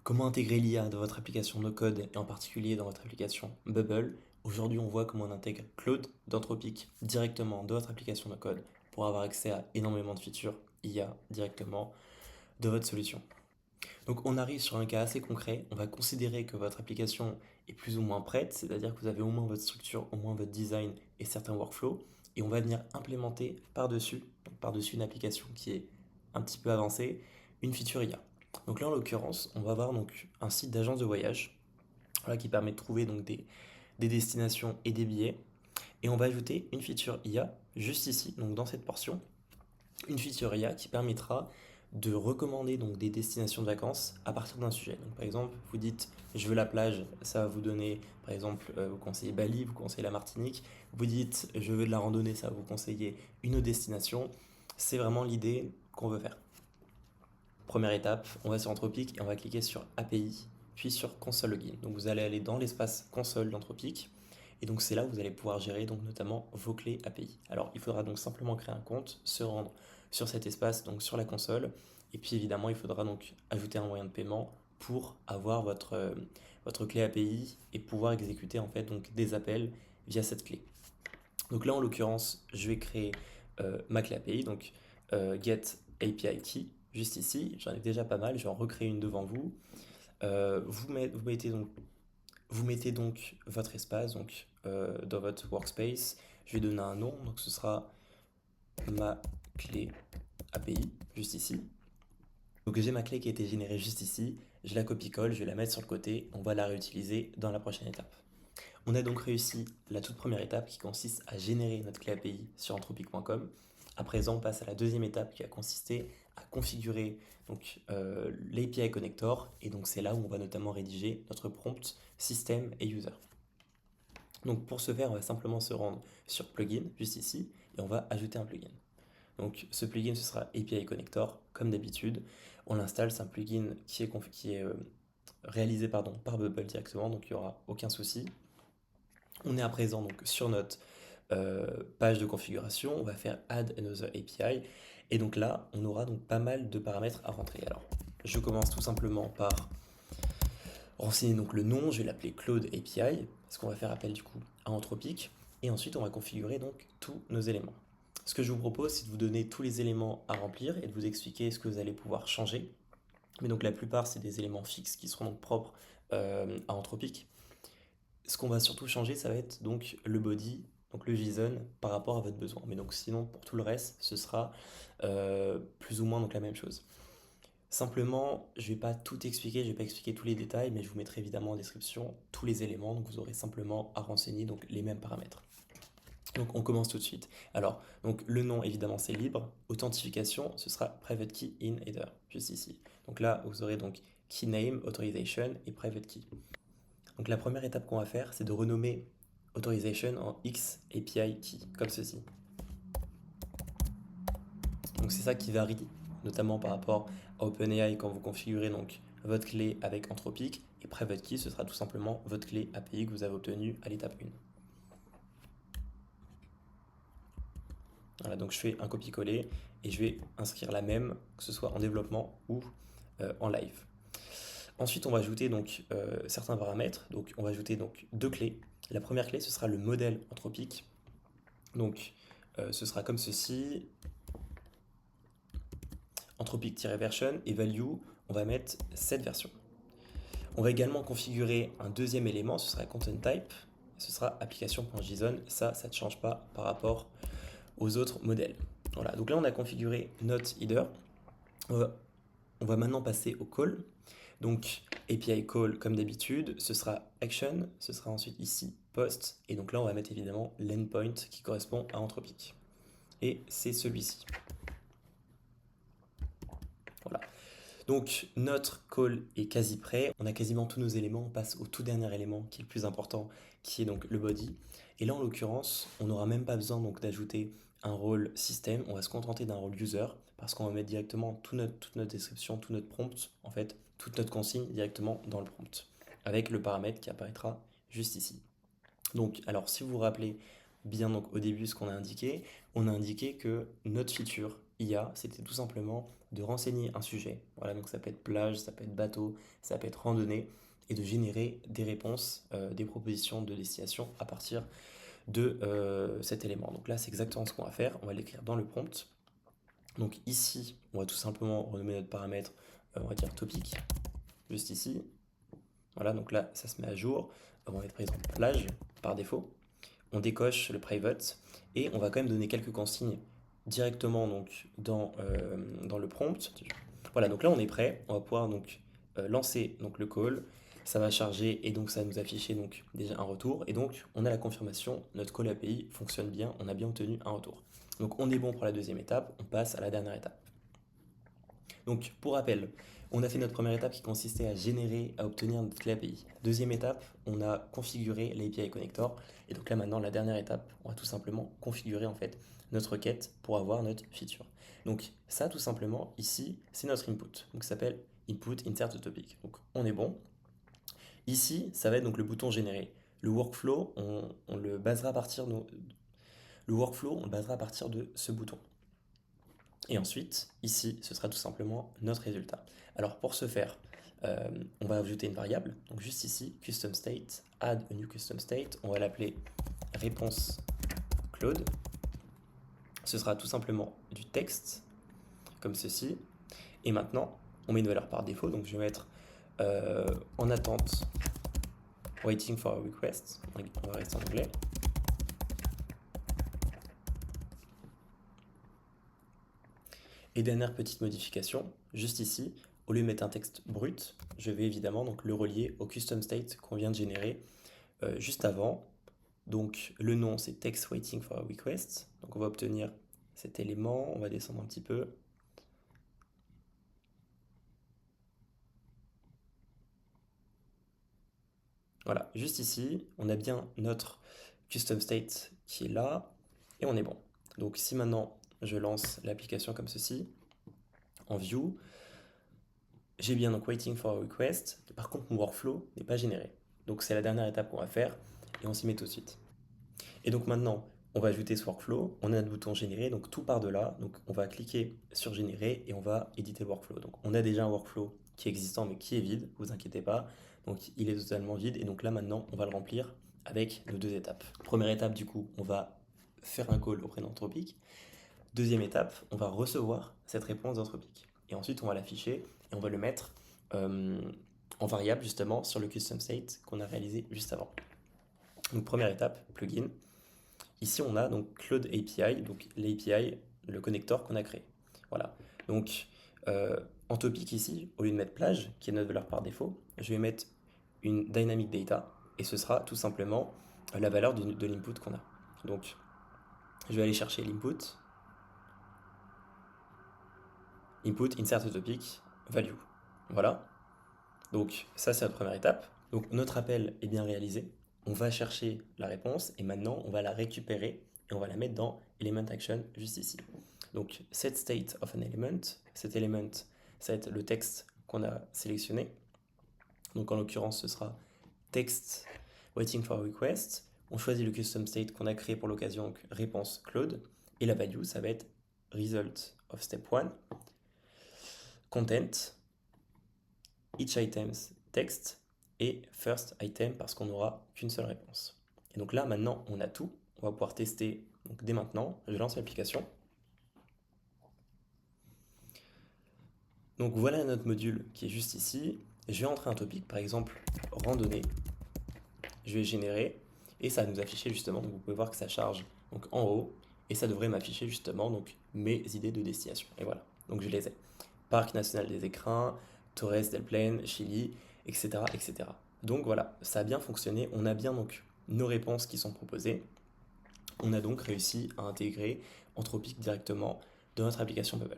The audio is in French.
Comment intégrer l'IA dans votre application no-code et en particulier dans votre application Bubble? Aujourd'hui, on voit comment on intègre Claude d'Anthropic directement dans votre application no-code pour avoir accès à énormément de features IA directement de votre solution. Donc, on arrive sur un cas assez concret. On va considérer que votre application est plus ou moins prête, c'est-à-dire que vous avez au moins votre structure, au moins votre design et certains workflows, et on va venir implémenter par-dessus, donc par-dessus une application qui est un petit peu avancée, une feature IA. Donc là, en l'occurrence, on va avoir donc un site d'agence de voyage, voilà, qui permet de trouver donc des destinations et des billets. Et on va ajouter une feature IA juste ici, donc dans cette portion, une feature IA qui permettra de recommander donc des destinations de vacances à partir d'un sujet. Donc par exemple, vous dites je veux la plage, ça va vous donner par exemple vous conseillez Bali, vous conseillez la Martinique. Vous dites je veux de la randonnée, ça va vous conseiller une autre destination. C'est vraiment l'idée qu'on veut faire. Première étape, on va sur Anthropic et on va cliquer sur API, puis sur Console Login. Donc vous allez aller dans l'espace console d'Anthropic et donc c'est là où vous allez pouvoir gérer donc notamment vos clés API. Alors il faudra donc simplement créer un compte, se rendre sur cet espace, donc sur la console, et puis évidemment il faudra donc ajouter un moyen de paiement pour avoir votre clé API et pouvoir exécuter en fait donc des appels via cette clé. Donc là en l'occurrence je vais créer ma clé API, donc get API key juste ici, j'en ai déjà pas mal, je vais en recréer une devant vous. Vous mettez donc votre espace dans votre workspace. Je vais donner un nom, donc ce sera ma clé API, juste ici. Donc j'ai ma clé qui a été générée juste ici, je la copie-colle, je vais la mettre sur le côté, on va la réutiliser dans la prochaine étape. On a donc réussi la toute première étape qui consiste à générer notre clé API sur anthropic.com. À présent, on passe à la deuxième étape qui a consisté à configurer l'API connector et donc c'est là où on va notamment rédiger notre prompt système et user. Donc pour ce faire, on va simplement se rendre sur plugin juste ici et on va ajouter un plugin. Donc ce plugin ce sera API connector comme d'habitude. On l'installe, c'est un plugin qui est réalisé par Bubble directement, donc il n'y aura aucun souci. On est à présent donc sur notre page de configuration, on va faire Add Another API, et donc là, on aura donc pas mal de paramètres à rentrer. Alors, je commence tout simplement par renseigner donc le nom, je vais l'appeler Claude API, parce qu'on va faire appel du coup à Anthropic, et ensuite on va configurer donc tous nos éléments. Ce que je vous propose, c'est de vous donner tous les éléments à remplir et de vous expliquer ce que vous allez pouvoir changer. Mais donc la plupart, c'est des éléments fixes qui seront donc propres à Anthropic. Ce qu'on va surtout changer, ça va être donc le body, donc le JSON par rapport à votre besoin. Mais donc sinon, pour tout le reste, ce sera plus ou moins donc la même chose. Simplement, je ne vais pas tout expliquer, je ne vais pas expliquer tous les détails, mais je vous mettrai évidemment en description tous les éléments, donc vous aurez simplement à renseigner donc les mêmes paramètres. Donc on commence tout de suite. Alors, donc le nom évidemment c'est libre, authentification ce sera private key in header, juste ici. Donc là vous aurez donc key name, authorization et private key. Donc la première étape qu'on va faire, c'est de renommer authorization en X API key, comme ceci. Donc c'est ça qui varie, notamment par rapport à OpenAI quand vous configurez donc votre clé avec Anthropic, et private key, ce sera tout simplement votre clé API que vous avez obtenue à l'étape 1. Voilà, donc je fais un copier-coller et je vais inscrire la même, que ce soit en développement ou en live. Ensuite, on va ajouter donc certains paramètres. Donc, on va ajouter donc deux clés. La première clé, ce sera le modèle anthropique. Donc, ce sera comme ceci. Anthropic-version et value, on va mettre cette version. On va également configurer un deuxième élément, ce sera content type. Ce sera application.json. Ça ne change pas par rapport aux autres modèles. Voilà, donc là, on a configuré not header. On va maintenant passer au call. Donc API call comme d'habitude, ce sera action, ce sera ensuite ici post, et donc là on va mettre évidemment l'endpoint qui correspond à Anthropic. Et c'est celui-ci. Voilà. Donc notre call est quasi prêt, on a quasiment tous nos éléments, on passe au tout dernier élément qui est le plus important, qui est donc le body. Et là en l'occurrence, on n'aura même pas besoin donc d'ajouter un rôle système, on va se contenter d'un rôle user parce qu'on va mettre directement toute notre description, tout notre prompt, en fait, toute notre consigne directement dans le prompt, avec le paramètre qui apparaîtra juste ici. Donc, alors si vous vous rappelez bien donc au début ce qu'on a indiqué, on a indiqué que notre feature IA, c'était tout simplement de renseigner un sujet. Voilà, donc ça peut être plage, ça peut être bateau, ça peut être randonnée, et de générer des réponses, des propositions de destination à partir de cet élément. Donc là, c'est exactement ce qu'on va faire. On va l'écrire dans le prompt. Donc ici, on va tout simplement renommer notre paramètre, on va dire topic, juste ici. Voilà, donc là, ça se met à jour. On va mettre par exemple plage par défaut. On décoche le private et on va quand même donner quelques consignes directement donc dans le prompt. Voilà, donc là on est prêt. On va pouvoir donc lancer donc le call. Ça va charger et donc ça va nous afficher donc déjà un retour. Et donc on a la confirmation, notre call API fonctionne bien, on a bien obtenu un retour. Donc on est bon pour la deuxième étape, on passe à la dernière étape. Donc, pour rappel, on a fait notre première étape qui consistait à générer, à obtenir notre clé API. Deuxième étape, on a configuré l'API connector. Et donc là, maintenant, la dernière étape, on va tout simplement configurer en fait notre requête pour avoir notre feature. Donc ça, tout simplement, ici, c'est notre input. Donc ça s'appelle input insert topic. Donc on est bon. Ici, ça va être donc le bouton générer. Le workflow, on le basera à partir de ce bouton. Et ensuite, ici, ce sera tout simplement notre résultat. Alors pour ce faire, on va ajouter une variable. Donc juste ici, custom state, add a new custom state. On va l'appeler réponse Claude. Ce sera tout simplement du texte, comme ceci. Et maintenant, on met une valeur par défaut. Donc je vais mettre en attente, waiting for a request. On va rester en anglais. Et dernière petite modification, juste ici, au lieu de mettre un texte brut, je vais évidemment donc le relier au custom state qu'on vient de générer juste avant. Donc le nom c'est text waiting for a request. Donc on va obtenir cet élément, on va descendre un petit peu. Voilà, juste ici, on a bien notre custom state qui est là et on est bon. Donc si maintenant je lance l'application comme ceci, en view, j'ai bien donc waiting for a request. Par contre, mon workflow n'est pas généré. Donc c'est la dernière étape qu'on va faire et on s'y met tout de suite. Et donc maintenant, on va ajouter ce workflow. On a notre bouton générer, donc tout part de là. Donc on va cliquer sur générer et on va éditer le workflow. Donc on a déjà un workflow qui est existant mais qui est vide, vous inquiétez pas. Donc il est totalement vide et donc là maintenant, on va le remplir avec nos deux étapes. Première étape, du coup, on va faire un call auprès d'Anthropic. Deuxième étape, on va recevoir cette réponse d'Anthropic. Et ensuite, on va l'afficher et on va le mettre en variable justement sur le custom state qu'on a réalisé juste avant. Donc première étape, plugin. Ici, on a donc Claude API, donc l'API, le connecteur qu'on a créé. Voilà. Donc en topic ici, au lieu de mettre plage, qui est notre valeur par défaut, je vais mettre une dynamic data et ce sera tout simplement la valeur de l'input qu'on a. Donc je vais aller chercher l'input, input, insert topic, value. Voilà. Donc ça, c'est notre première étape. Donc notre appel est bien réalisé. On va chercher la réponse et maintenant, on va la récupérer et on va la mettre dans element action juste ici. Donc set state of an element. Cet element, ça va être le texte qu'on a sélectionné. Donc en l'occurrence, ce sera text waiting for a request. On choisit le custom state qu'on a créé pour l'occasion, donc réponse Claude. Et la value, ça va être result of step 1, content, each items text et first item parce qu'on n'aura qu'une seule réponse. Et donc là, maintenant, on a tout. On va pouvoir tester donc, dès maintenant. Je lance l'application. Donc voilà notre module qui est juste ici. Je vais entrer un topic, par exemple randonnée. Je vais générer et ça va nous afficher justement. Donc vous pouvez voir que ça charge donc, en haut et ça devrait m'afficher justement donc, mes idées de destination. Et voilà, donc je les ai. Parc national des Écrins, Torres del Paine, Chili, etc., etc. Donc voilà, ça a bien fonctionné. On a bien donc nos réponses qui sont proposées. On a donc réussi à intégrer Anthropic directement dans notre application Bubble.